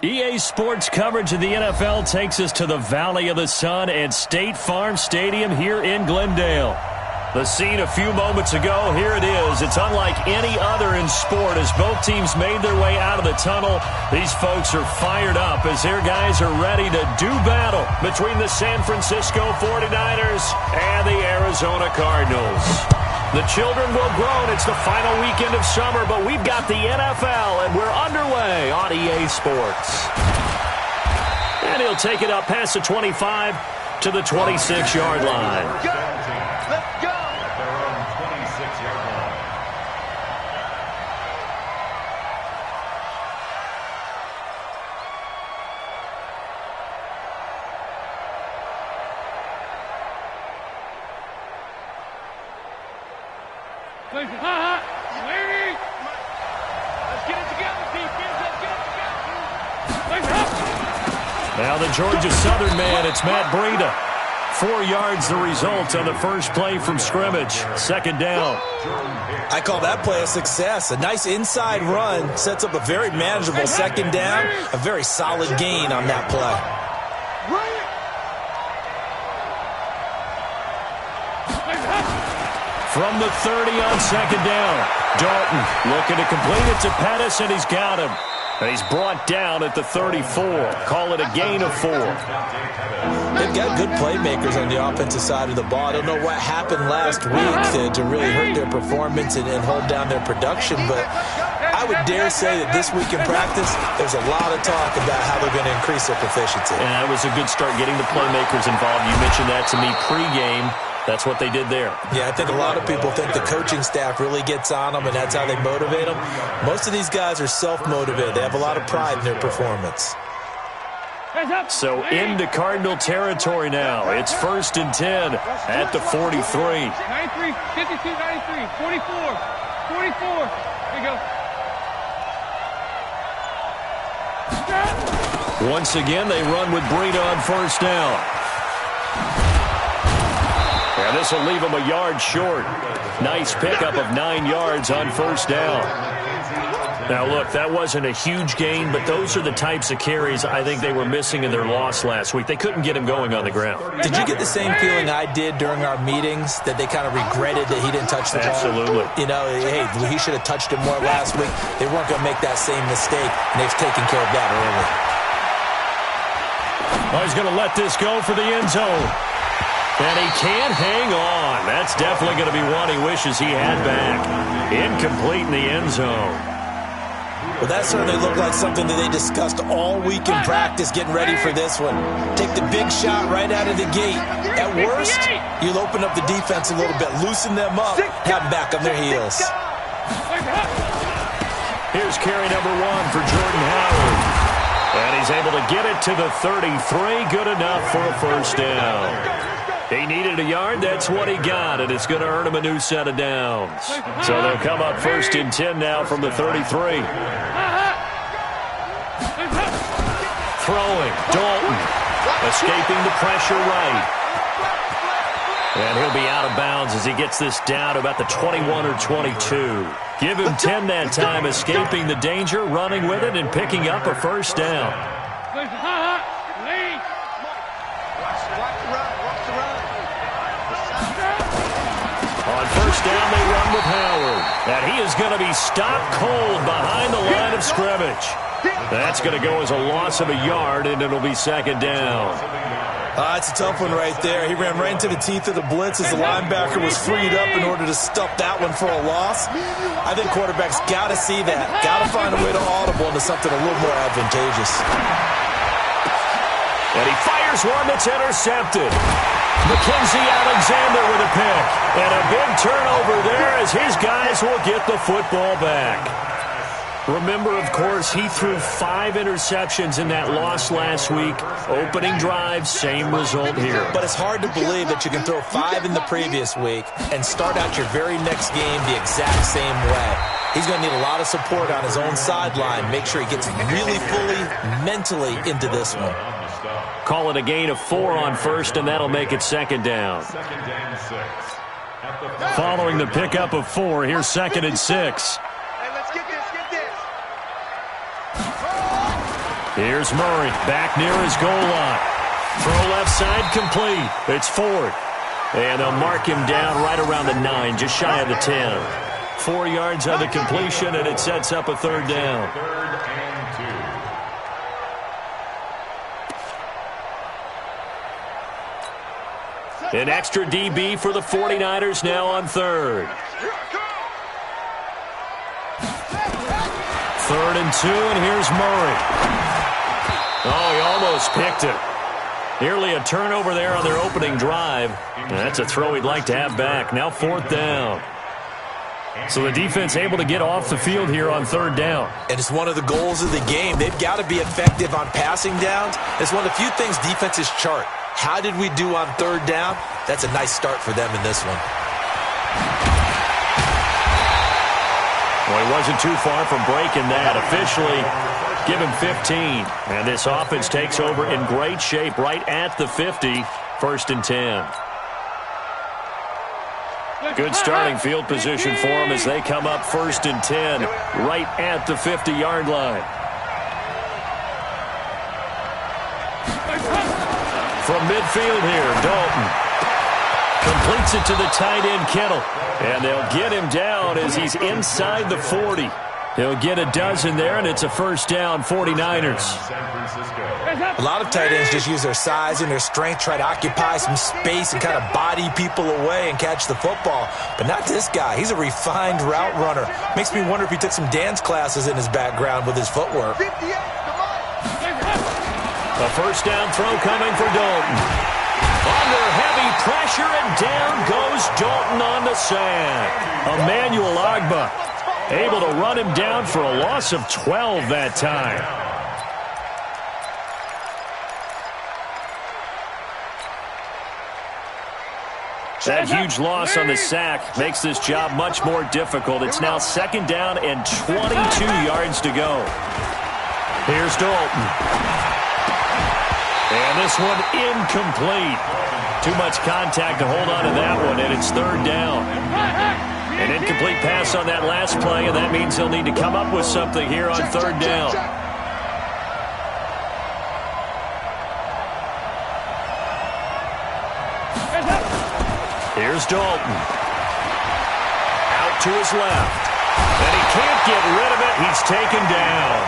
EA Sports coverage of the NFL takes us to the Valley of the Sun at State Farm Stadium here in Glendale. The scene a few moments ago, here it is. It's unlike any other in sport as both teams made their way out of the tunnel. These folks are fired up as their guys are ready to do battle between the San Francisco 49ers and the Arizona Cardinals. The children will groan. It's the final weekend of summer, but we've got the NFL, and we're underway on EA Sports. And he'll take it up past the 25 to the 26-yard line. Let's go! Let's get it together, defense. Let's get it together. Now the Georgia Southern man, it's Matt Breida. 4 yards the result on the first play from scrimmage. Second down. I call that play a success. A nice inside run sets up a very manageable second down. A very solid gain on that play. From the 30 on second down. Dalton looking to complete it to Pettis, and he's got him. And he's brought down at the 34. Call it a gain of 4. They've got good playmakers on the offensive side of the ball. I don't know what happened last week to really hurt their performance and hold down their production, but I would dare say that this week in practice, there's a lot of talk about how they're going to increase their proficiency. And that was a good start getting the playmakers involved. You mentioned that to me pregame. That's what they did there. Yeah, I think a lot of people think the coaching staff really gets on them, and that's how they motivate them. Most of these guys are self-motivated. They have a lot of pride in their performance. So into Cardinal territory now. It's 1st and 10 at the 43. 93, 52, 93, 44, 44. Here we go. Once again, they run with Breida on first down. And this will leave him a yard short. Nice pickup of 9 yards on first down. Now, look, that wasn't a huge gain, but those are the types of carries I think they were missing in their loss last week. They couldn't get him going on the ground. Did you get the same feeling I did during our meetings, that they kind of regretted that he didn't touch the ball? Absolutely. You know, hey, he should have touched it more last week. They weren't going to make that same mistake, and they've taken care of that early. Oh, he's going to let this go for the end zone. And he can't hang on. That's definitely going to be one he wishes he had back. Incomplete in the end zone. Well, that certainly looked like something that they discussed all week in practice getting ready for this one. Take the big shot right out of the gate. At worst, you'll open up the defense a little bit, loosen them up, have them back on their heels. Here's carry number 1 for Jordan Howard. And he's able to get it to the 33. Good enough for a first down. He needed a yard. That's what he got, and it's going to earn him a new set of downs. So they'll come up 1st and 10 now from the 33. Throwing, Dalton, escaping the pressure right. And he'll be out of bounds as he gets this down to about the 21 or 22. Give him 10 that time, escaping the danger, running with it, and picking up a first down. On first down, they run with Howard. And he is going to be stopped cold behind the line of scrimmage. That's going to go as a loss of a yard, and it'll be second down. It's a tough one right there. He ran right into the teeth of the blitz as the linebacker was freed up in order to stuff that one for a loss. I think quarterbacks got to see that. Got to find a way to audible into something a little more advantageous. And he fires one that's intercepted. Mackenzie Alexander with a pick. And a big turnover there as his guys will get the football back. Remember, of course, he threw 5 interceptions in that loss last week. Opening drive, same result here. But it's hard to believe that you can throw 5 in the previous week and start out your very next game the exact same way. He's going to need a lot of support on his own sideline. Make sure he gets really fully, mentally into this one. Call it a gain of 4 on first, and that'll make it second down. Following the pickup of 4, here's 2nd and 6. Here's Murray back near his goal line. Throw left side complete. It's Ford. And they'll mark him down right around the 9, just shy of the 10. 4 yards on the completion, and it sets up a third down. An extra DB for the 49ers now on third. 3rd and 2, and here's Murray. Oh, he almost picked it. Nearly a turnover there on their opening drive. And that's a throw he'd like to have back. Now 4th down. So the defense able to get off the field here on 3rd down. And it's one of the goals of the game. They've got to be effective on passing downs. It's one of the few things defenses chart. How did we do on 3rd down? That's a nice start for them in this one. Well, he wasn't too far from breaking that. Officially, give him 15. And this offense takes over in great shape right at the 50. 1st and 10. Good starting field position for them as they come up 1st and 10 right at the 50-yard line. From midfield here, Dalton completes it to the tight end, Kittle. And they'll get him down as he's inside the 40. He'll get a dozen there, and it's a 1st down, 49ers. A lot of tight ends just use their size and their strength, try to occupy some space and kind of body people away and catch the football. But not this guy. He's a refined route runner. Makes me wonder if he took some dance classes in his background with his footwork. A 1st down throw coming for Dalton. Under heavy pressure, and down goes Dalton on the sack. Emmanuel Ogbah able to run him down for a loss of 12 that time. That huge loss on the sack makes this job much more difficult. It's now 2nd down and 22 yards to go. Here's Dalton. And this one incomplete. Too much contact to hold on to that one, and it's 3rd down. An incomplete pass on that last play, and that means they'll need to come up with something here on 3rd down. Here's Dalton. Out to his left. And he can't get rid of it. He's taken down.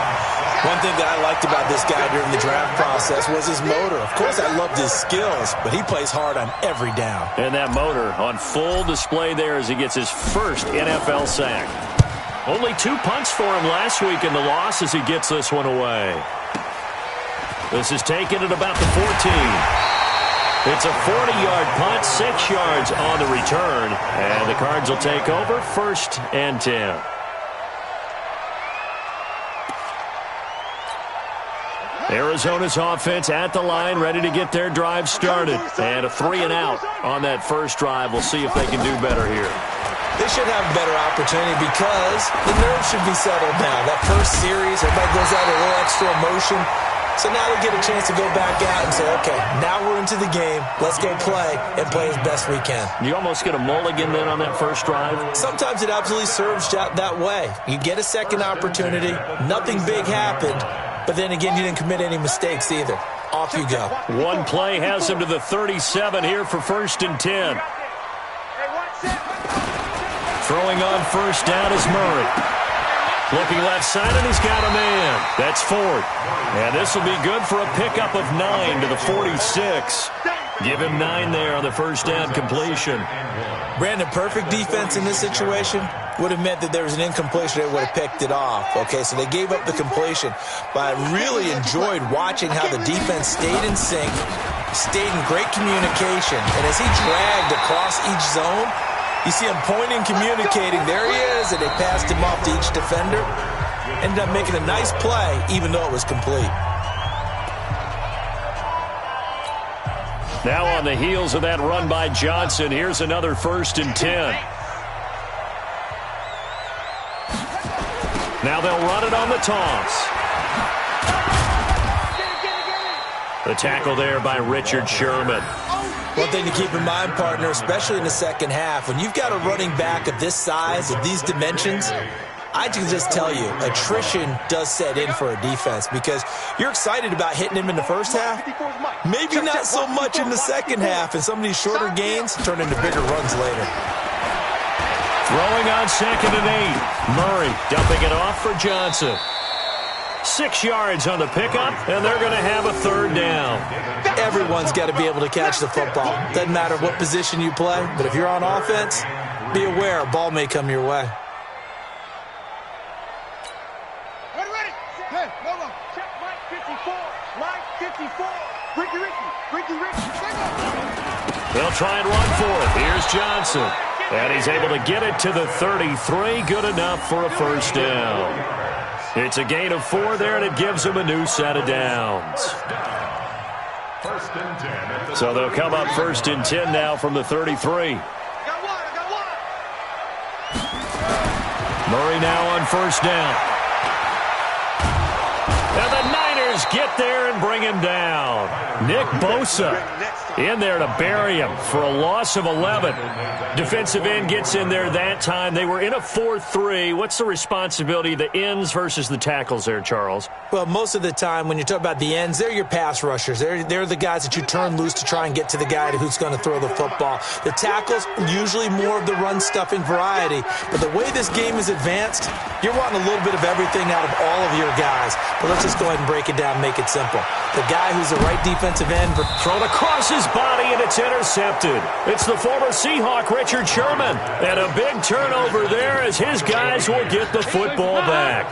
One thing that I liked about this guy during the draft process was his motor. Of course, I loved his skills, but he plays hard on every down. And that motor on full display there as he gets his first NFL sack. Only 2 punts for him last week in the loss as he gets this one away. This is taken at about the 14. It's a 40-yard punt, 6 yards on the return. And the Cards will take over 1st and 10. Arizona's offense at the line, ready to get their drive started. And a 3 and out on that first drive. We'll see if they can do better here. They should have a better opportunity because the nerves should be settled now. That first series, everybody goes out with a little extra emotion. So now they get a chance to go back out and say, okay, now we're into the game. Let's go play and play as best we can. You almost get a mulligan then on that first drive? Sometimes it absolutely serves that way. You get a second opportunity. Nothing big happened. But then again, you didn't commit any mistakes either. Off you go. One play has him to the 37 here for 1st and 10. Throwing on 1st down is Murray. Looking left side, and he's got a man. That's Ford. And this will be good for a pickup of 9 to the 46. Give him 9 there on the 1st down completion. Brandon, perfect defense in this situation would have meant that there was an incompletion. They would have picked it off. Okay, so they gave up the completion. But I really enjoyed watching how the defense stayed in sync, stayed in great communication. And as he dragged across each zone, you see him pointing, communicating. There he is, and they passed him off to each defender. Ended up making a nice play, even though it was complete. Now on the heels of that run by Johnson, here's another 1st and 10. Now they'll run it on the toss. The tackle there by Richard Sherman. One thing to keep in mind, partner, especially in the second half, when you've got a running back of this size, of these dimensions, I can just tell you, attrition does set in for a defense because you're excited about hitting him in the first half. Maybe not so much in the second half, and some of these shorter gains turn into bigger runs later. Throwing on 2nd and 8. Murray dumping it off for Johnson. 6 yards on the pickup, and they're going to have a 3rd down. Everyone's got to be able to catch the football. Doesn't matter what position you play, but if you're on offense, be aware a ball may come your way. Ready. Hey, no. Check Mike 54. Mike 54. Ricky. They'll try and run for it. Here's Johnson. And he's able to get it to the 33. Good enough for a 1st down. It's a gain of 4 there, and it gives them a new set of downs. So they'll come up 1st and 10 now from the 33. Murray now on 1st down. And the Niners get there and bring him down. Nick Bosa in there to bury him for a loss of 11. Defensive end gets in there that time. They were in a 4-3. What's the responsibility of the ends versus the tackles there, Charles? Well, most of the time when you talk about the ends, they're your pass rushers. They're the guys that you turn loose to try and get to the guy who's going to throw the football. The tackles, usually more of the run-stuffing variety. But the way this game is advanced, you're wanting a little bit of everything out of all of your guys. But let's just go ahead and break it down and make it simple. The guy who's the right defensive end. Thrown across his body, and it's intercepted. It's the former Seahawk, Richard Sherman. And a big turnover there as his guys will get the football back.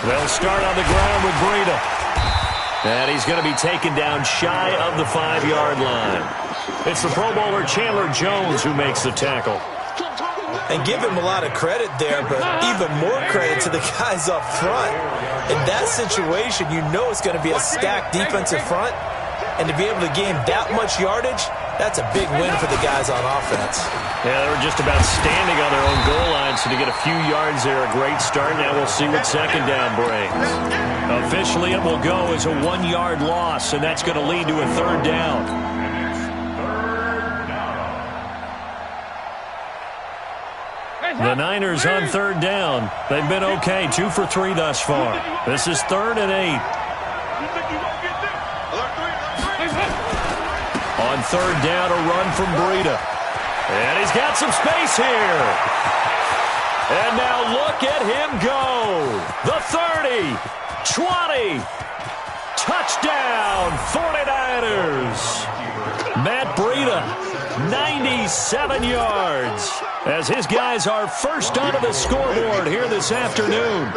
They'll start on the ground with Breida. And he's going to be taken down shy of the 5-yard line. It's the Pro Bowler Chandler Jones who makes the tackle. And give him a lot of credit there, but even more credit to the guys up front. In that situation, you know it's going to be a stacked defensive front. And to be able to gain that much yardage, that's a big win for the guys on offense. Yeah, they were just about standing on their own goal line, so to get a few yards there, a great start. Now we'll see what 2nd down brings. Officially, it will go as a 1-yard loss, and that's going to lead to a 3rd down. The Niners on 3rd down. They've been okay, 2 for 3 thus far. This is 3rd and 8. On 3rd down, a run from Breida. And he's got some space here. And now look at him go. The 30, 20, touchdown, 49ers. Matt Breida, 97 yards. As his guys are first onto the scoreboard here this afternoon.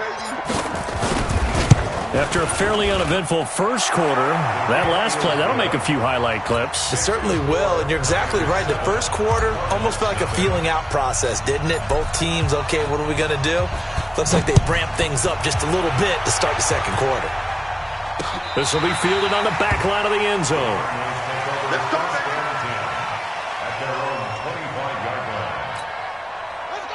After a fairly uneventful first quarter, that last play, that'll make a few highlight clips. It certainly will, and you're exactly right. The first quarter almost felt like a feeling out process, didn't it? Both teams, okay, what are we going to do? Looks like they ramped things up just a little bit to start the second quarter. This will be fielded on the back line of the end zone.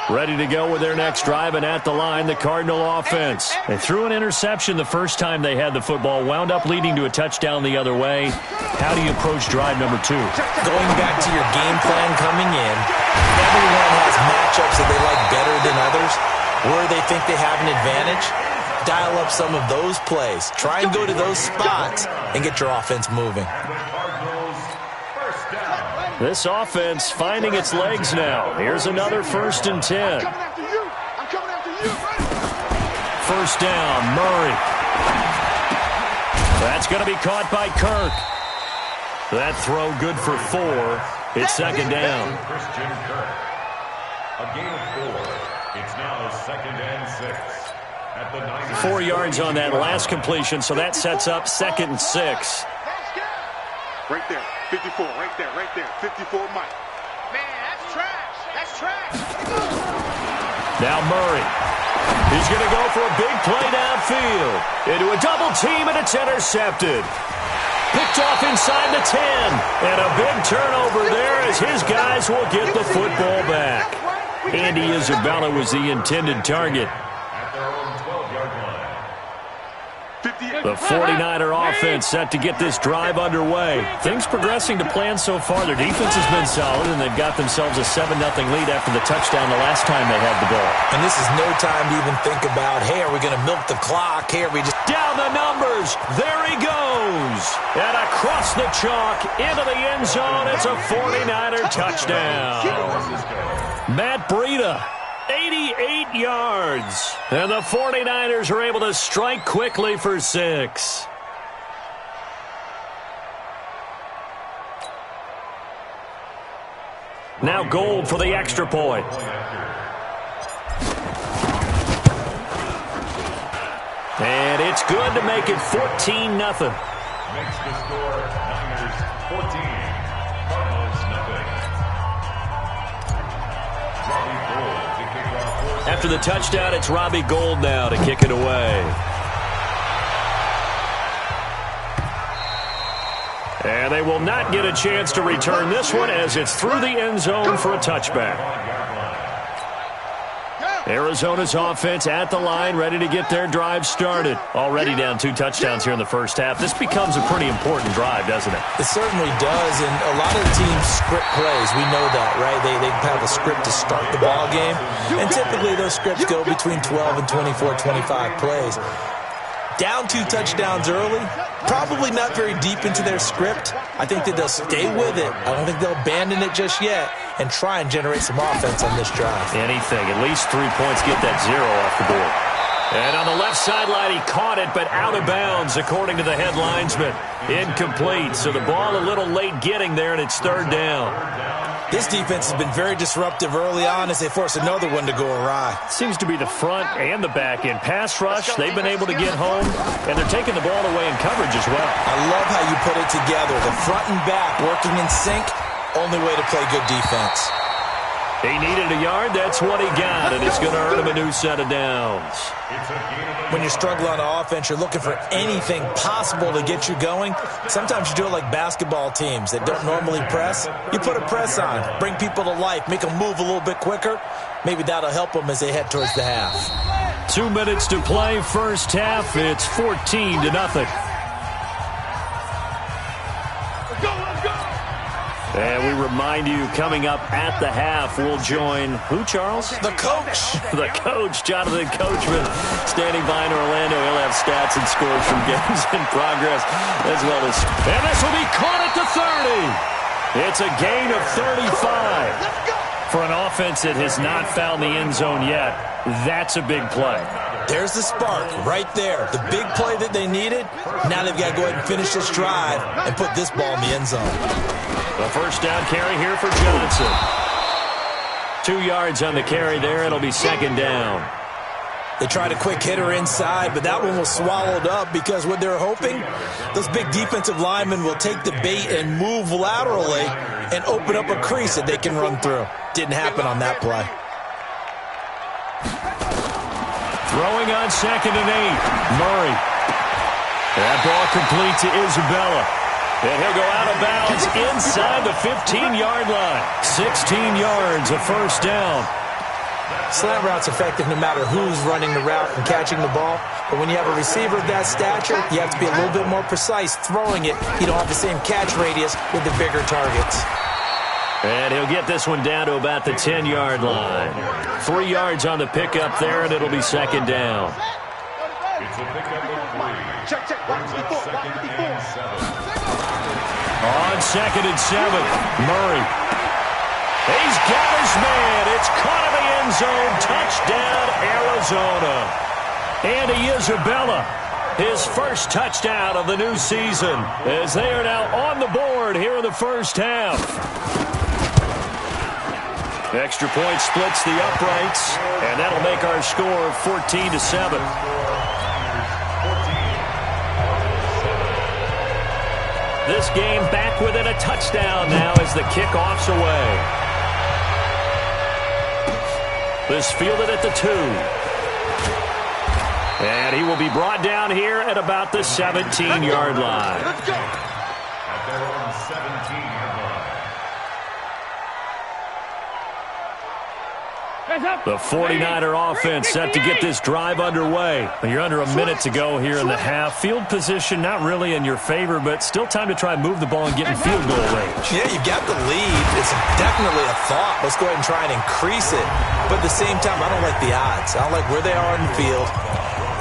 Ready to go with their next drive, and at the line, the Cardinal offense. They threw an interception the first time they had the football, wound up leading to a touchdown the other way. How do you approach drive number 2? Going back to your game plan coming in, everyone has matchups that they like better than others, where they think they have an advantage. Dial up some of those plays. Try and go to those spots and get your offense moving. This offense finding its legs now. Here's another 1st and 10. I'm coming after you. 1st down, Murray. That's going to be caught by Kirk. That throw good for 4. It's 2nd down. Christian Kirk. A gain of 4. It's now 2nd and 6. At the 9. 4 yards on that last completion, so that sets up 2nd and 6. Right there. 54, right there, 54 Mike. Man, that's trash. Now Murray. He's going to go for a big play downfield. Into a double team, and it's intercepted. Picked off inside the 10. And a big turnover there as his guys will get the football back. Andy Isabella was the intended target. At their own 12-yard line. 58, The 49er offense set to get this drive underway. Things progressing to plan so far. Their defense has been solid, and they've got themselves a 7-0 lead after the touchdown the last time they had the ball. And this is no time to even think about, hey, are we going to milk the clock? Hey, are we just... Down the numbers. There he goes. And across the chalk into the end zone. It's a 49er touchdown. Matt Breida, 88 yards. And the 49ers are able to strike quickly for 6. Now Gold for the extra point. And it's good to make it 14-0. Makes the score Niners 14, Cardinals nothing. Robbie Gould to kick off. After the touchdown, it's Robbie Gould now to kick it away. And they will not get a chance to return this one as it's through the end zone for a touchback. Arizona's offense at the line, ready to get their drive started. Already down 2 touchdowns here in the first half. This becomes a pretty important drive, doesn't it? It certainly does, and a lot of teams script plays. We know that, right? They have a script to start the ball game, and typically those scripts go between 12 and 24, 25 plays. Down 2 touchdowns early, probably not very deep into their script. I think that they'll stay with it. I don't think they'll abandon it just yet and try and generate some offense on this drive. Anything, at least 3 points, get that 0 off the board. And on the left sideline, he caught it, but out of bounds, according to the head linesman. Incomplete, so the ball a little late getting there, and it's 3rd down. This defense has been very disruptive early on as they force another one to go awry. Seems to be the front and the back end. Pass rush, they've been able to get home, and they're taking the ball away in coverage as well. I love how you put it together. The front and back working in sync, only way to play good defense. He needed a yard, that's what he got, and it's going to earn him a new set of downs. When you struggle on offense, you're looking for anything possible to get you going. Sometimes you do it like basketball teams that don't normally press. You put a press on, bring people to life, make them move a little bit quicker. Maybe that'll help them as they head towards the half. 2 minutes to play, first half. It's 14-0. And we remind you, coming up at the half, we'll join who, Charles? The coach. The coach, Jonathan Coachman, standing by in Orlando. He'll have stats and scores from games in progress, as well as... And this will be caught at the 30. It's a gain of 35. For an offense that has not found the end zone yet, that's a big play. There's the spark right there. The big play that they needed. Now they've got to go ahead and finish this drive and put this ball in the end zone. The first down carry here for Johnson. 2 yards on the carry there. It'll be 2nd down. They tried a quick hitter inside, but that one was swallowed up because what they're hoping, those big defensive linemen will take the bait and move laterally and open up a crease that they can run through. Didn't happen on that play. Throwing on 2nd and 8. Murray. That ball complete to Isabella. And he'll go out of bounds inside the 15-yard line. 16 yards, a first down. Slant route's effective no matter who's running the route and catching the ball. But when you have a receiver of that stature, you have to be a little bit more precise throwing it. You don't have the same catch radius with the bigger targets. And he'll get this one down to about the 10-yard line. 3 yards on the pickup there, and it'll be 2nd down. It's a pickup of 3. Check. Brings up 2nd and 7. On 2nd and 7, Murray. He's got his man. It's caught in the end zone. Touchdown, Arizona. Andy Isabella, his first touchdown of the new season, as they are now on the board here in the first half. Extra point splits the uprights, and that'll make our score 14-7. This game back within a touchdown now as the kickoff's away. This fielded at the 2. And he will be brought down here at about the 17-yard line. At their own 17-yard line. The 49er offense set to get this drive underway. You're under a minute to go here in the half. Field position not really in your favor, but still time to try and move the ball and get in field goal range. Yeah, you've got the lead. It's definitely a thought. Let's go ahead and try and increase it. But at the same time, I don't like the odds. I don't like where they are in the field.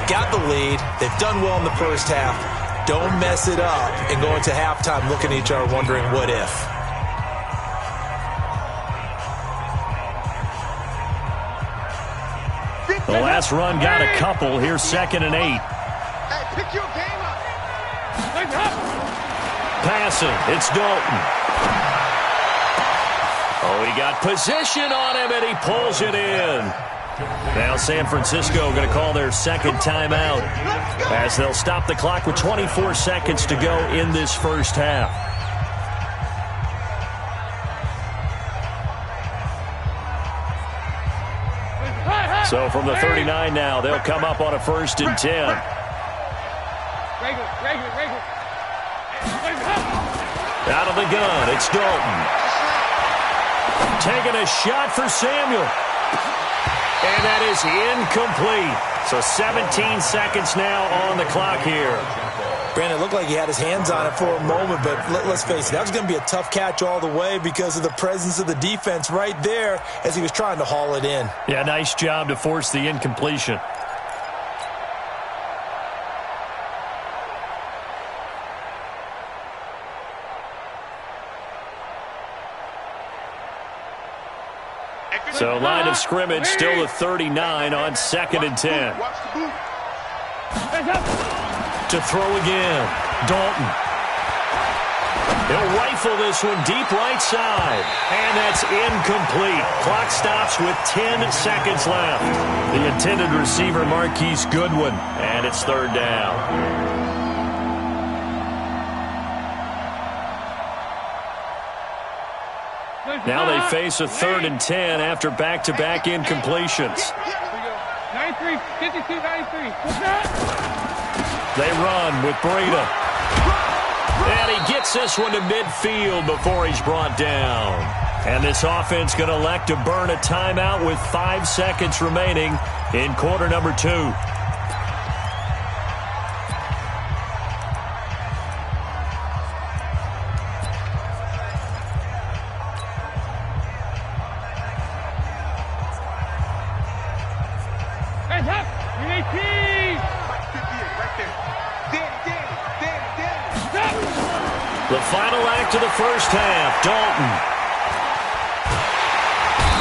Got the lead. They've done well in the first half. Don't mess it up and go into halftime looking at each other wondering what if. The last run got a couple. Here's 2nd and 8. Hey, pick your game up. Passing. It's Dalton. Oh, he got position on him, and he pulls it in. Now San Francisco going to call their second timeout as they'll stop the clock with 24 seconds to go in this first half. So from the 39 now, they'll come up on a 1st and 10. Out of the gun, it's Dalton. Taking a shot for Samuel. And that is incomplete. So 17 seconds now on the clock here. Brandon, it looked like he had his hands on it for a moment, but let's face it, that was going to be a tough catch all the way because of the presence of the defense right there as he was trying to haul it in. Yeah, nice job to force the incompletion. So line of scrimmage still the 39 on 2nd and 10. To throw again. Dalton. He'll rifle this one deep right side. And that's incomplete. Clock stops with 10 seconds left. The intended receiver, Marquise Goodwin. And it's 3rd down. Now they face a 3rd and 10 after back-to-back incompletions. 93, 52, 93. They run with Breida. And he gets this one to midfield before he's brought down. And this offense going to elect to burn a timeout with 5 seconds remaining in quarter number 2. The final act of the first half, Dalton.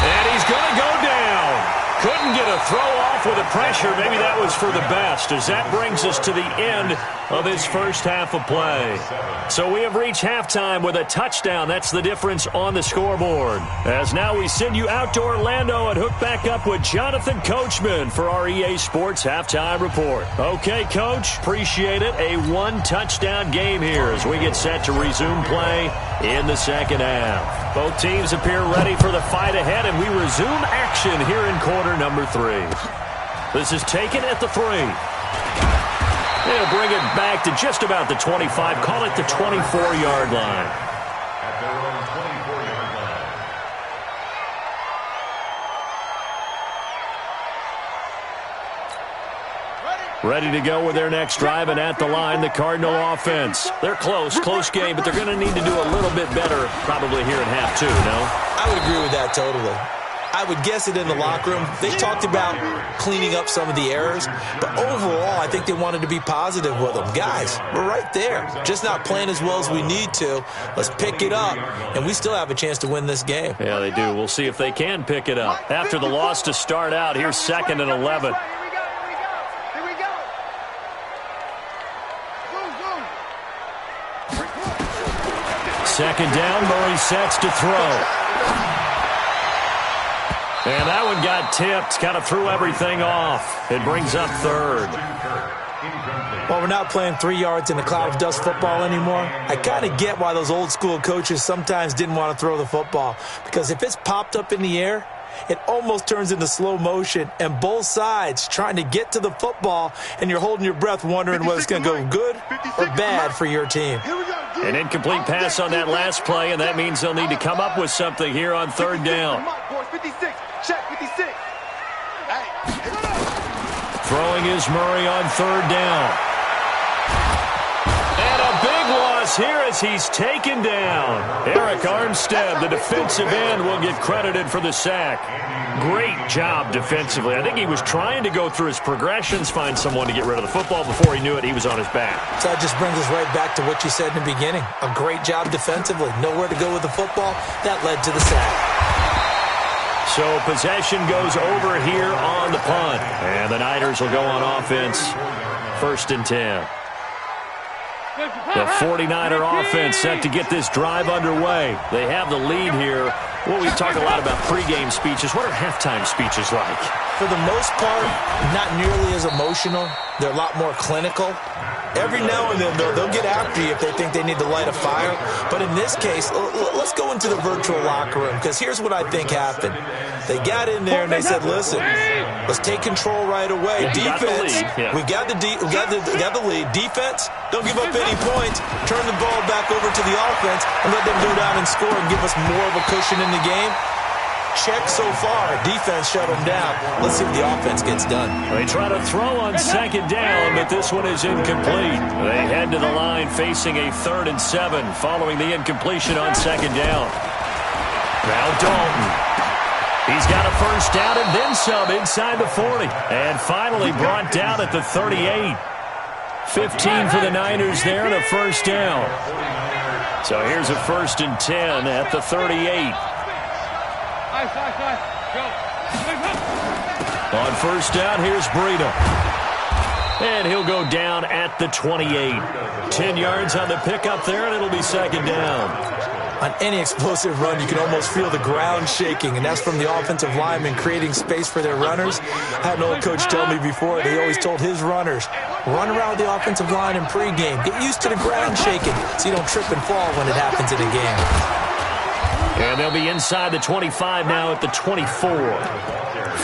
And he's going to go down. Couldn't get a throw off with the pressure. Maybe that was for the best, as that brings us to the end of this first half of play. So we have reached halftime with a touchdown. That's the difference on the scoreboard. As now we send you out to Orlando and hook back up with Jonathan Coachman for our EA Sports Halftime Report. Okay, Coach, appreciate it. A 1-touchdown game here as we get set to resume play in the second half. Both teams appear ready for the fight ahead, and we resume action here in quarter number 3. This is taken at the 3. They'll bring it back to just about the 25. Call it the 24-yard line. At their own 24-yard line. Ready to go with their next drive, and at the line, the Cardinal offense. They're close game, but they're going to need to do a little bit better probably here at half 2, no? I would agree with that totally. I would guess it in the locker room. They talked about cleaning up some of the errors, but overall, I think they wanted to be positive with them. Guys, we're right there. Just not playing as well as we need to. Let's pick it up, and we still have a chance to win this game. Yeah, they do. We'll see if they can pick it up. After the loss to start out, here's 2nd and 11. Second down, Murray sets to throw. And that one got tipped, kind of threw everything off. It brings up 3rd. Well, we're not playing 3 yards in a cloud of dust football anymore. I kind of get why those old school coaches sometimes didn't want to throw the football. Because if it's popped up in the air, it almost turns into slow motion, and both sides trying to get to the football, and you're holding your breath wondering whether it's going to go good or bad for your team. An incomplete pass on that last play, and that means they'll need to come up with something here on third down. Throwing is Murray on third down. And a big loss here as he's taken down. Eric Armstead, the defensive end, will get credited for the sack. Great job defensively. I think he was trying to go through his progressions, find someone to get rid of the football. Before he knew it, he was on his back. So that just brings us right back to what you said in the beginning. A great job defensively. Nowhere to go with the football. That led to the sack. So possession goes over here on the punt. And the Niners will go on offense. 1st and 10. The 49er offense set to get this drive underway. They have the lead here. Well, we talk a lot about pregame speeches. What are halftime speeches like? For the most part, not nearly as emotional. They're a lot more clinical. Every now and then, they'll get after you if they think they need to light a fire. But in this case, let's go into the virtual locker room, because here's what I think happened. They got in there and they said, listen, let's take control right away. Defense, we got the lead. Defense, don't give up any points. Turn the ball back over to the offense and let them go down and score and give us more of a cushion in the game. Check so far. Defense shut them down. Let's see if the offense gets done. They try to throw on 2nd down, but this one is incomplete. They head to the line facing a 3rd and 7 following the incompletion on 2nd down. Now Dalton. He's got a 1st down and then some inside the 40. And finally brought down at the 38. 15 for the Niners there and a 1st down. So here's a 1st and 10 at the 38. On 1st down, here's Breida. And he'll go down at the 28. 10 yards on the pickup there, and it'll be 2nd down. On any explosive run, you can almost feel the ground shaking, and that's from the offensive linemen creating space for their runners. I had an old coach tell me before, they always told his runners, run around with the offensive line in pregame. Get used to the ground shaking so you don't trip and fall when it happens in a game. And they'll be inside the 25 now at the 24.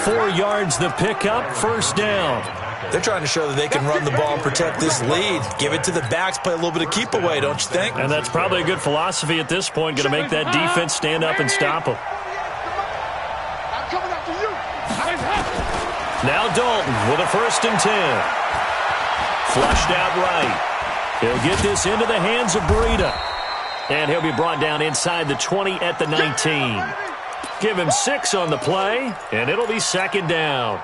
4 yards the pickup, 1st down. They're trying to show that they can run the ball and protect this lead. Give it to the backs, play a little bit of keep away, don't you think? And that's probably a good philosophy at this point, going to make that defense stand up and stop them. Now Dalton with a 1st and 10. Flushed out right. He'll get this into the hands of Breida. And he'll be brought down inside the 20 at the 19. Give him 6 on the play, and it'll be 2nd down.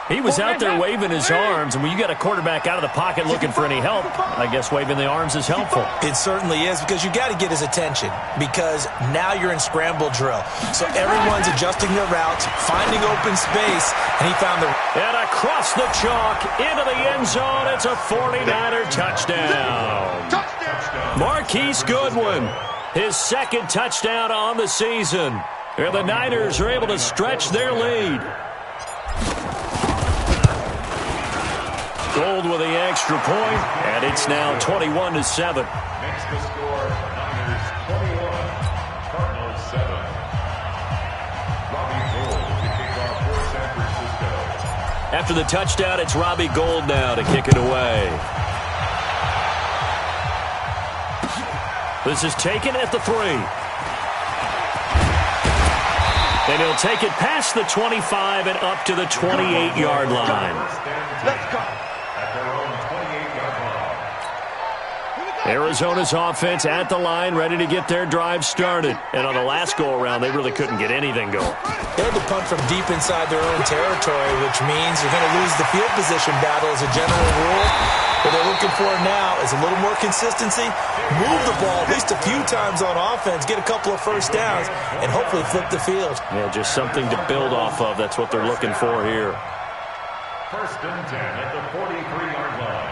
He was out there waving his arms, and when you got a quarterback out of the pocket looking for any help, I guess waving the arms is helpful. It certainly is, because you got to get his attention, because now you're in scramble drill. So everyone's adjusting their routes, finding open space, and he found the... And across the chalk, into the end zone, it's a 49er touchdown. Marquise Goodwin, his 2nd touchdown on the season. And the Niners are able to stretch their lead. Gold with the extra point, and it's now 21-7. Makes the score Niners 21, Cardinals 7. Robbie Gould to kick off for San Francisco. After the touchdown, it's Robbie Gould now to kick it away. This is taken at the 3. And he'll take it past the 25 and up to the 28-yard line. Let's go. Arizona's offense at the line, ready to get their drive started. And on the last go-around, they really couldn't get anything going. They had to punt from deep inside their own territory, which means you're going to lose the field position battle as a general rule. What they're looking for now is a little more consistency, move the ball at least a few times on offense, get a couple of 1st downs, and hopefully flip the field. Yeah, just something to build off of. That's what they're looking for here. 1st and 10 at the 43-yard line.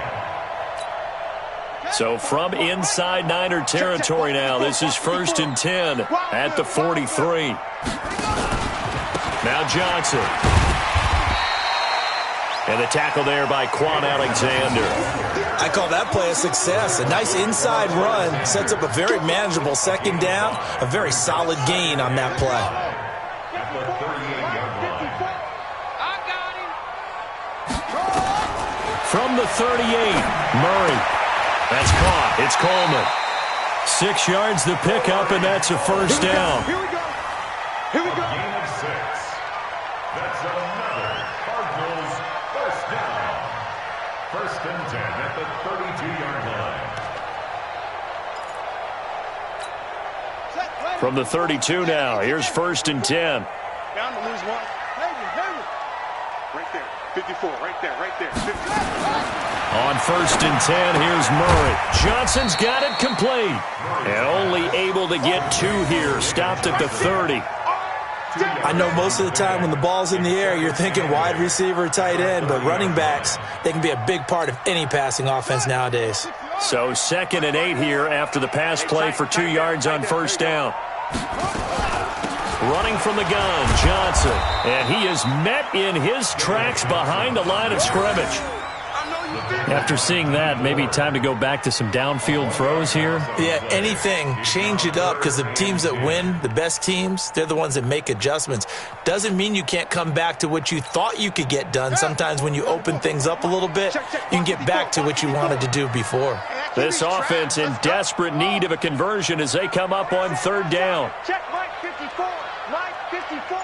So from inside Niner territory now, this is 1st and 10 at the 43. Now Johnson. And the tackle there by Quan Alexander. I call that play a success. A nice inside run sets up a very manageable 2nd down, a very solid gain on that play. at the 38-yard line. I got him. From the 38, Murray. That's caught. It's Coleman. 6 yards the pickup, and that's a first down. Here we go. Here we go. A gain of 6. That's another Cardinals first down. First and 10 at the 32-yard line. From the 32 now, here's first and 10. Down to lose one. Right there. 54. Right there. Right there. 50. On first and 10, here's Murray. Johnson's got it complete. And only able to get 2 here. Stopped at the 30. I know most of the time when the ball's in the air, you're thinking wide receiver, tight end, but running backs, they can be a big part of any passing offense nowadays. So 2nd and 8 here after the pass play for 2 yards on first down. Running from the gun, Johnson. And he is met in his tracks behind the line of scrimmage. After seeing that, maybe time to go back to some downfield throws here. Yeah, anything. Change it up, because the teams that win, the best teams, they're the ones that make adjustments. Doesn't mean you can't come back to what you thought you could get done. Sometimes when you open things up a little bit, you can get back to what you wanted to do before. This offense in desperate need of a conversion as they come up on 3rd down. Check Mike 54. Mike 54.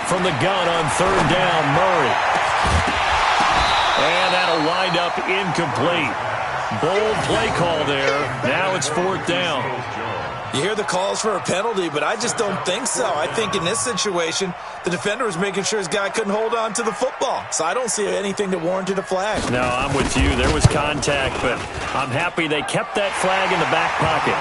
From the gun on 3rd down, Murray. And that'll wind up incomplete. Bold play call there. Now it's 4th down. You hear the calls for a penalty, but I just don't think so. I think in this situation, the defender was making sure his guy couldn't hold on to the football. So I don't see anything that warranted a flag. No, I'm with you. There was contact, but I'm happy they kept that flag in the back pocket.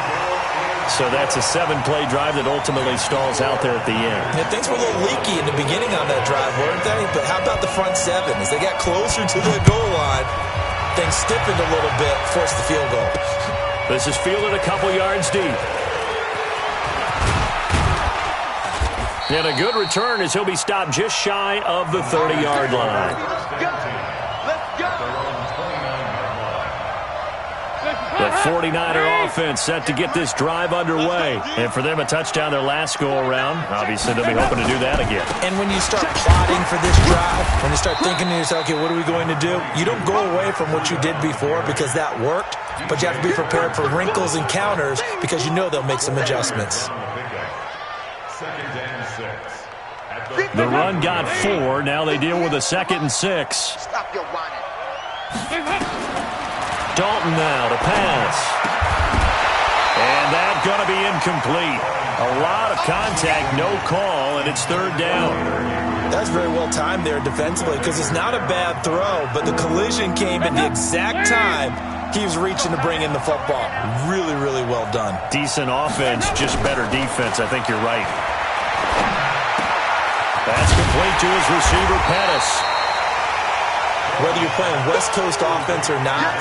So that's a 7-play drive that ultimately stalls out there at the end. Yeah, things were a little leaky in the beginning on that drive, weren't they? But how about the front 7? As they got closer to the goal line, things stiffened a little bit, forced the field goal. This is fielded a couple yards deep. And a good return as he'll be stopped just shy of the 30-yard line. The 49er offense set to get this drive underway. And for them, a touchdown their last go-around. Obviously, they'll be hoping to do that again. And when you start plotting for this drive, when you start thinking to yourself, okay, what are we going to do? You don't go away from what you did before because that worked, but you have to be prepared for wrinkles and counters because you know they'll make some adjustments. The run got 4. Now they deal with a 2nd and 6. Stop your whining. Dalton now to pass. And that's going to be incomplete. A lot of contact, no call, and it's 3rd down. That's very well timed there defensively because it's not a bad throw, but the collision came at the exact time he was reaching to bring in the football. Really, really well done. Decent offense, just better defense. I think you're right. That's complete to his receiver, Pettis. Whether you're playing West Coast offense or not,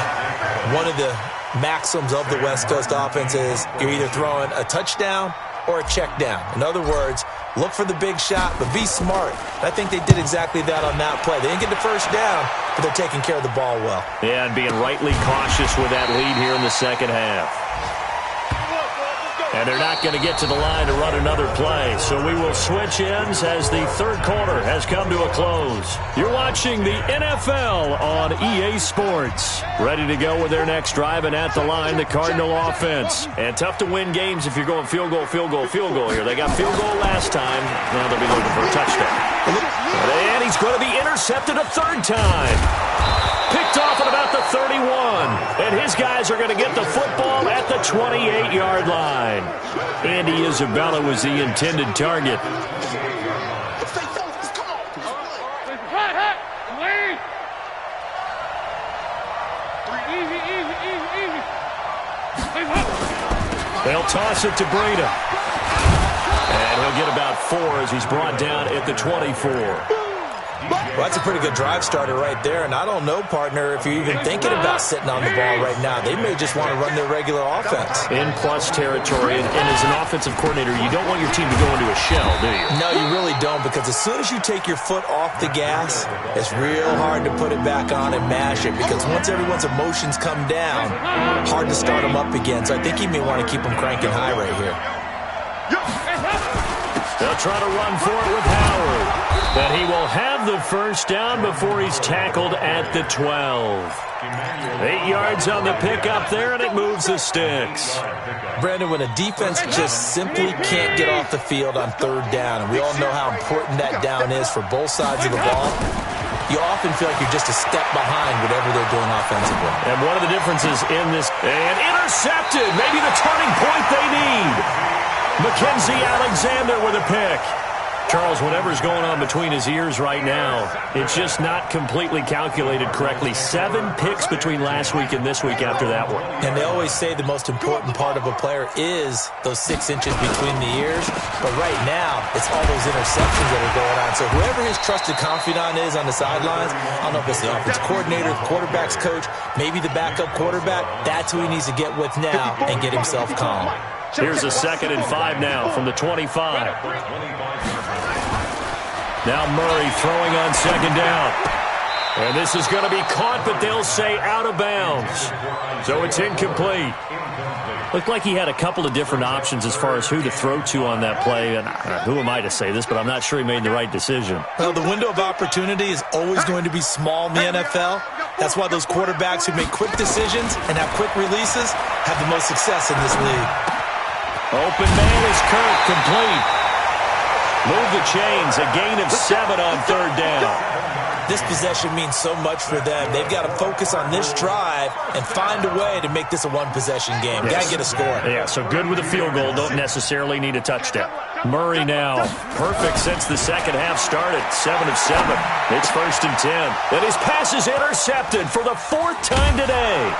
one of the maxims of the West Coast offense is you're either throwing a touchdown or a check down. In other words, look for the big shot, but be smart. I think they did exactly that on that play. They didn't get the first down, but they're taking care of the ball well. Yeah, and being rightly cautious with that lead here in the second half. And they're not going to get to the line to run another play. So we will switch ends as the 3rd quarter has come to a close. You're watching the NFL on EA Sports. Ready to go with their next drive, and at the line, the Cardinal offense. And tough to win games if you're going field goal, field goal, field goal here. They got field goal last time. Now they'll be looking for a touchdown. And he's going to be intercepted a 3rd time. Picked off at about the 31. And his guys are going to get the football at the 28-yard line. Andy Isabella was the intended target. They'll toss it to Breida. And he'll get about 4 as he's brought down at the 24. Well, that's a pretty good drive starter right there, and I don't know, partner, if you're even thinking about sitting on the ball right now. They may just want to run their regular offense. In plus territory, and as an offensive coordinator, you don't want your team to go into a shell, do you? No, you really don't, because as soon as you take your foot off the gas, it's real hard to put it back on and mash it, because once everyone's emotions come down, hard to start them up again. So I think he may want to keep them cranking high right here. They'll They'll try to run for it with Howard. But he will have the first down before he's tackled at the 12. 8 yards on the pickup there, and it moves the sticks. Brandon, when a defense just simply can't get off the field on third down, and we all know how important that down is for both sides of the ball, you often feel like you're just a step behind whatever they're doing offensively. And one of the differences in this, and intercepted, maybe the turning point they need. Mackenzie Alexander with a pick. Charles, whatever's going on between his ears right now, it's just not completely calculated correctly. 7 picks between last week and this week after that one. And they always say the most important part of a player is those 6 inches between the ears. But right now, it's all those interceptions that are going on. So whoever his trusted confidant is on the sidelines, I don't know if it's the offensive coordinator, the quarterback's coach, maybe the backup quarterback, that's who he needs to get with now and get himself calm. Here's a 2nd and 5 now from the 25. Now Murray throwing on 2nd down. And this is going to be caught, but they'll say out of bounds. So it's incomplete. Looked like he had a couple of different options as far as who to throw to on that play. And who am I to say this, but I'm not sure he made the right decision. Well, the window of opportunity is always going to be small in the NFL. That's why those quarterbacks who make quick decisions and have quick releases have the most success in this league. Open man is Kirk, complete. Move the chains, a gain of 7 on 3rd down. This possession means so much for them. They've got to focus on this drive and find a way to make this a one-possession game. Yes. Got to get a score. Yeah, so good with a field goal. Don't necessarily need a touchdown. Murray now, perfect since the second half started. 7 of 7. It's 1st and 10. And his pass is intercepted for the 4th time today.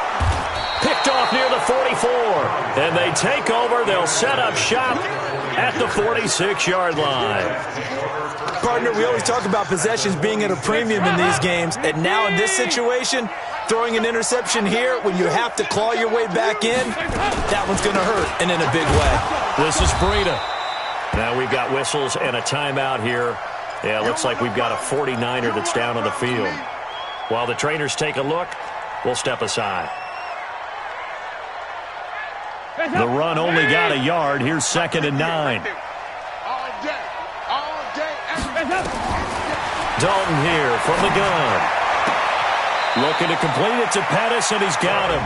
Picked off near the 44. And they take over. They'll set up shop at the 46-yard line. Partner, we always talk about possessions being at a premium in these games. And now in this situation, throwing an interception here when you have to claw your way back in, that one's going to hurt, and in a big way. This is Breida. Now we've got whistles and a timeout here. Yeah, looks like we've got a 49er that's down on the field. While the trainers take a look, we'll step aside. The run only got a yard. Here's 2nd and 9. Dalton here from the gun. Looking to complete it to Pettis, and he's got him.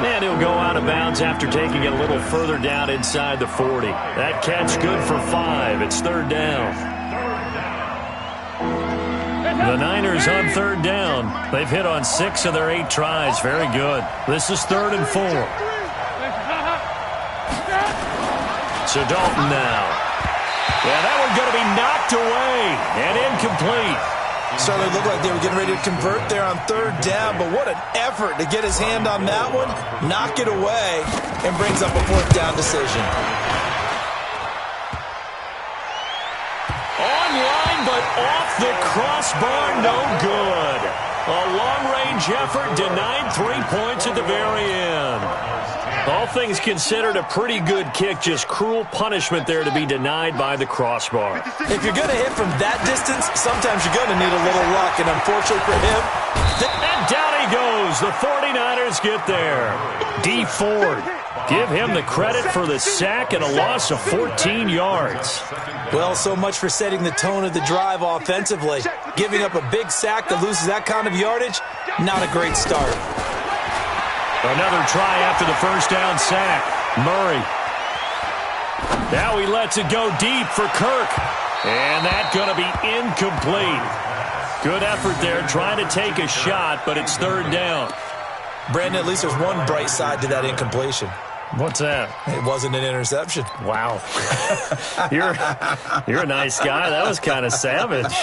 And he'll go out of bounds after taking it a little further down inside the 40. That catch good for 5. It's 3rd down. The Niners on 3rd down. They've hit on 6 of their 8 tries. Very good. This is 3rd and 4. So Dalton now. Yeah, that one's going to be knocked away and incomplete. Started to look like they were getting ready to convert there on 3rd down, but what an effort to get his hand on that one, knock it away, and brings up a 4th down decision. Online, but off the crossbar, no good. A long-range effort denied 3 points at the very end. All things considered, a pretty good kick, just cruel punishment there to be denied by the crossbar. If you're going to hit from that distance, sometimes you're going to need a little luck, and unfortunately for him... And down he goes. The 49ers get there. D. Ford, give him the credit for the sack and a loss of 14 yards. Well, so much for setting the tone of the drive offensively. Giving up a big sack that loses that kind of yardage, not a great start. Another try after the 1st down sack. Murray. Now he lets it go deep for Kirk. And that's going to be incomplete. Good effort there trying to take a shot, but it's 3rd down. Brandon, at least there's one bright side to that incompletion. What's that? It wasn't an interception. Wow. You're a nice guy. That was kind of savage.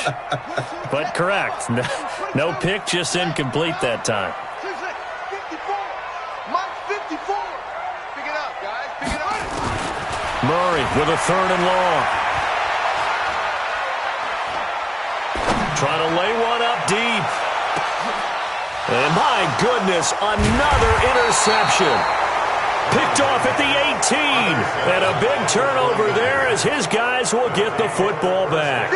But correct. No pick, just incomplete that time. Murray with a 3rd and long. Trying to lay one up deep. And my goodness, another interception. Picked off at the 18. And a big turnover there as his guys will get the football back.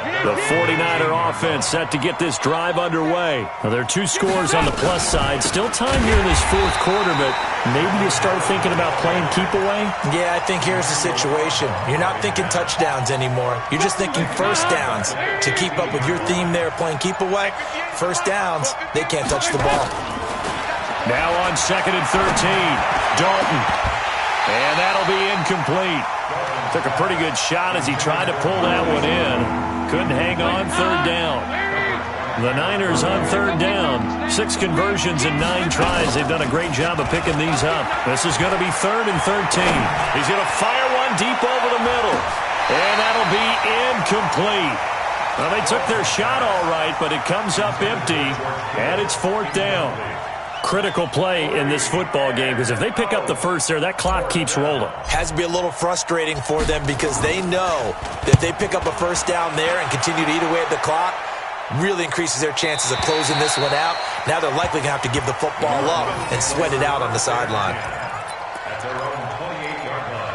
The 49er offense set to get this drive underway. Well, there are 2 scores on the plus side. Still time here in this fourth quarter, but maybe you start thinking about playing keep away? Yeah, I think here's the situation. You're not thinking touchdowns anymore. You're just thinking first downs. To keep up with your theme there, playing keep away, first downs, they can't touch the ball. Now on 2nd and 13, Dalton. And that'll be incomplete. Took a pretty good shot as he tried to pull that one in. Couldn't hang on, 3rd down. The Niners on 3rd down. 6 conversions and 9 tries. They've done a great job of picking these up. This is going to be 3rd and 13. He's going to fire one deep over the middle. And that'll be incomplete. Well, they took their shot all right, but it comes up empty. And it's 4th down. Critical play in this football game, because if they pick up the first there, that clock keeps rolling. Has to be a little frustrating for them because they know that if they pick up a first down there and continue to eat away at the clock, really increases their chances of closing this one out. Now they're likely going to have to give the football up and sweat it out on the sideline. That's their own 28-yard line.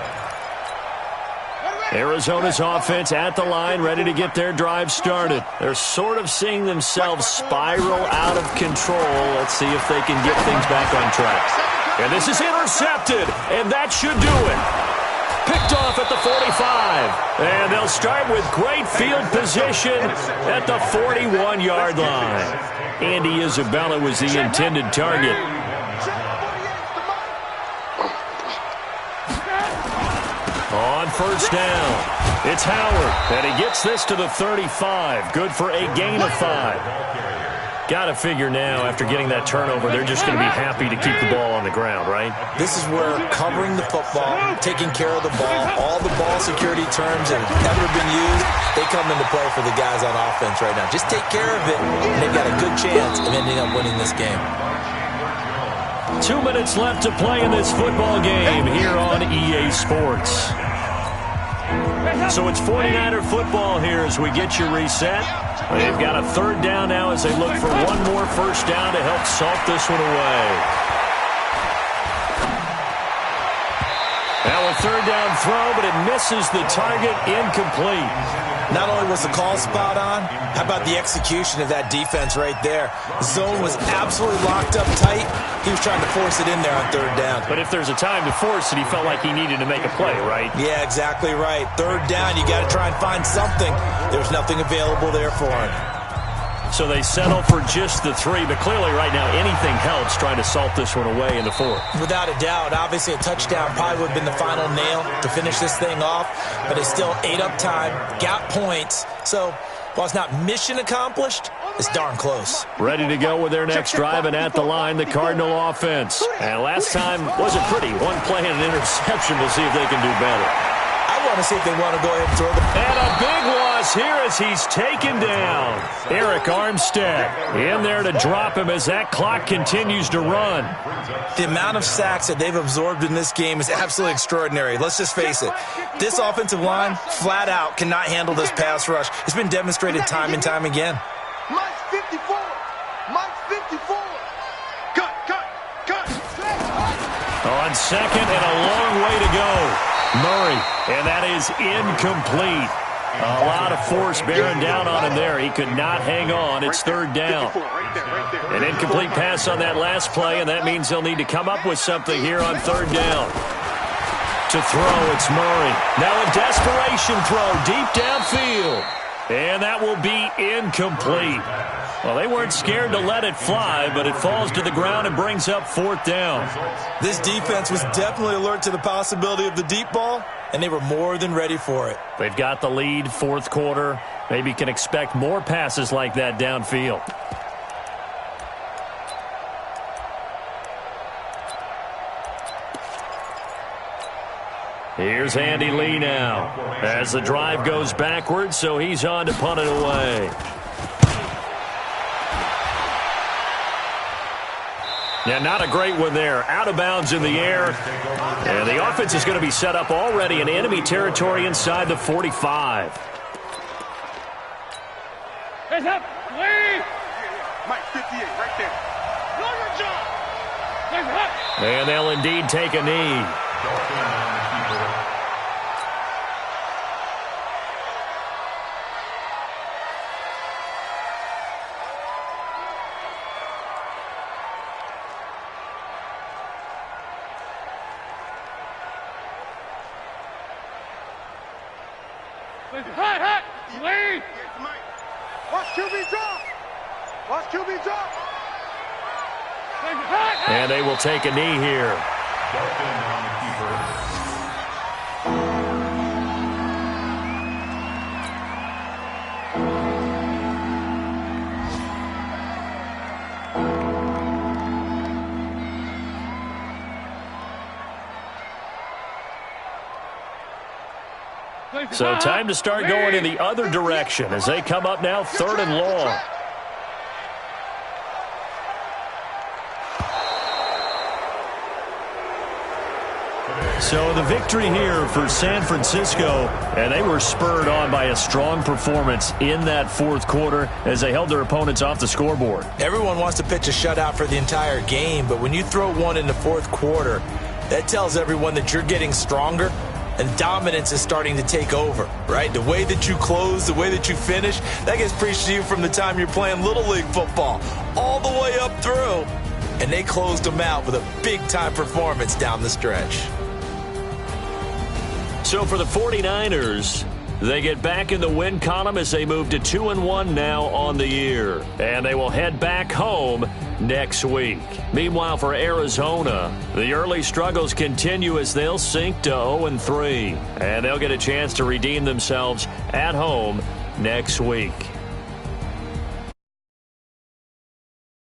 Arizona's offense at the line, ready to get their drive started. They're sort of seeing themselves spiral out of control. Let's see if they can get things back on track. And this is intercepted, and that should do it. Picked off at the 45. And they'll start with great field position at the 41-yard line. Andy Isabella was the intended target. On 1st down, it's Howard, and he gets this to the 35. Good for a gain of 5. Got to figure now, after getting that turnover, they're just going to be happy to keep the ball on the ground, right? This is where covering the football, taking care of the ball, all the ball security terms that have ever been used, they come into play for the guys on offense right now. Just take care of it, and they've got a good chance of ending up winning this game. 2 minutes left to play in this football game here on EA Sports. So it's 49er football here as we get you reset. They've got a 3rd down now as they look for one more first down to help salt this one away. Now a 3rd down throw, but it misses the target, incomplete. Not only was the call spot on, how about the execution of that defense right there? The zone was absolutely locked up tight. He was trying to force it in there on 3rd down. But if there's a time to force it, he felt like he needed to make a play, right? Yeah, exactly right. 3rd down, you got to try and find something. There's nothing available there for him. So they settle for just the 3, but clearly right now anything helps trying to salt this one away in the 4th. Without a doubt, obviously a touchdown probably would have been the final nail to finish this thing off, but it's still ate up time, got points. So while it's not mission accomplished, it's darn close. Ready to go with their next drive, and at the line, the Cardinal offense. And last time wasn't pretty. One play and an interception. We'll see if they can do better. I want to see if they want to go ahead and throw the... And a big loss here as he's taken down. Eric Armstead in there to drop him as that clock continues to run. The amount of sacks that they've absorbed in this game is absolutely extraordinary. Let's just face it. This offensive line, flat out, cannot handle this pass rush. It's been demonstrated time and time again. Mike's 54. Mike's 54. Cut. On 2nd and a long way to go. Murray, and that is incomplete. A lot of force bearing down on him there. He could not hang on. It's 3rd down. An incomplete pass on that last play, and that means they'll need to come up with something here on 3rd down. To throw, it's Murray. Now a desperation throw deep downfield. And that will be incomplete. Well, they weren't scared to let it fly, but it falls to the ground and brings up 4th down. This defense was definitely alert to the possibility of the deep ball, and they were more than ready for it. They've got the lead, 4th quarter. Maybe can expect more passes like that downfield. Here's Andy Lee now as the drive goes backwards, so he's on to punt it away. Yeah, not a great one there. Out of bounds in the air. And the offense is going to be set up already in enemy territory inside the 45. Hands up. Lee. Mike 58 right there. Know your job. Hands up. And they'll indeed take a knee. Hey, lead! Watch QB drop! Watch QB drop! And they will take a knee here. Dalton on the keeper. So time to start going in the other direction as they come up now 3rd and long. So the victory here for San Francisco, and they were spurred on by a strong performance in that 4th quarter as they held their opponents off the scoreboard. Everyone wants to pitch a shutout for the entire game, but when you throw one in the 4th quarter, that tells everyone that you're getting stronger and dominance is starting to take over, right? The way that you close, the way that you finish, that gets preached to you from the time you're playing Little League football all the way up through. And they closed them out with a big-time performance down the stretch. So for the 49ers, they get back in the win column as they move to 2-1 now on the year. And they will head back home next week. Meanwhile, for Arizona, the early struggles continue as they'll sink to 0-3. And they'll get a chance to redeem themselves at home next week.